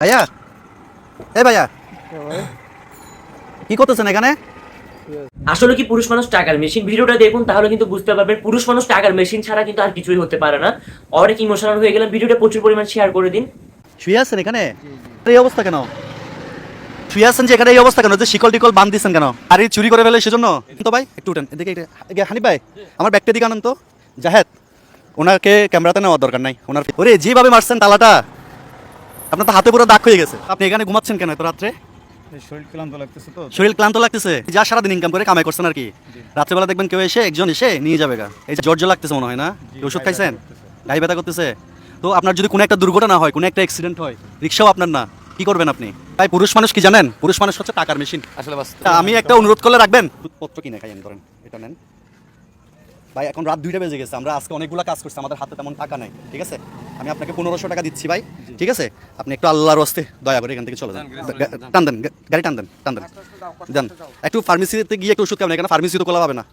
ভাইয়া, এ ভাইয়া, কি করতেছেন এখানে? আসলে কি পুরুষ মানুষ টাকার মেশিন? ভিডিওটা দেখুন তাহলে কিন্তু বুঝতে পারবেন পুরুষ মানুষ টাকার মেশিন ছাড়া কিন্তু আর কিছুই হতে পারে না। অনেক ইমোশনাল হয়ে গেলাম, ভিডিওটা প্রচুর পরিমাণ শেয়ার করে দিন। শুয়ে আছেন এখানে? এই অবস্থা কেন? শুয়ে আছেন যে এখানে এই অবস্থা কেন? যে শিকল টিকল বাঁধ দিচ্ছেন কেন? আরে চুরি করে ফেলে সেজন্য? তো ভাই একটু উঠেন এদিকে, হানিফ ভাই আমার ব্যাগটা দিকে আনেন তো। জাহেদ, ওনাকে ক্যামেরাতে নেওয়ার দরকার নাই। ওনার ওরে যেভাবে মারছেন তালাটা, আপনার তো হাতে পুরো দাগ হয়ে গেছে। আপনি এখানে ঘুমাচ্ছেন কেন এত রাত্রে? শরীর ক্লান্ত লাগতেছে তো। শরীর ক্লান্ত লাগতেছে? যা সারাদিন ইনকাম করে কামাই করছেন আর কি, রাত্রেবেলা দেখবেন কেউ এসে একজন এসে নিয়ে যাবে গা। এই যে জর্জ লাগতেছে মনে হয় না? ওষুধ খাইছেন? গায়ে ব্যথা করতেছে? তো আপনার যদি কোনো একটা দুর্ঘটনা হয়, কোনো একটা অ্যাক্সিডেন্ট হয়, রিক্সাও আপনার না, কি করবেন আপনি? তাই পুরুষ মানুষ কি জানেন? পুরুষ মানুষ হচ্ছে টাকার মেশিন। আসলে আমি একটা অনুরোধ করলে রাখবেন? দুধপত্র কিনে খাই আমি, ধরেন এটা নেন ভাই। এখন রাত 2টা বেজে গেছে, আমরা আজকে অনেকগুলো কাজ করছি, আমাদের হাতে তেমন টাকা নাই, ঠিক আছে? আমি আপনাকে 1500 টাকা দিচ্ছি ভাই, ঠিক আছে? আপনি একটু আল্লাহর হস্তে দয়া করে এখান থেকে চলে যান। টান দেন গাড়ি, টান দেন, টান দেন, যান একটু ফার্মেসিতে গিয়ে একটু ওষুধ খাবেন, এখানে ফার্মেসি তো খোলা পাবে না।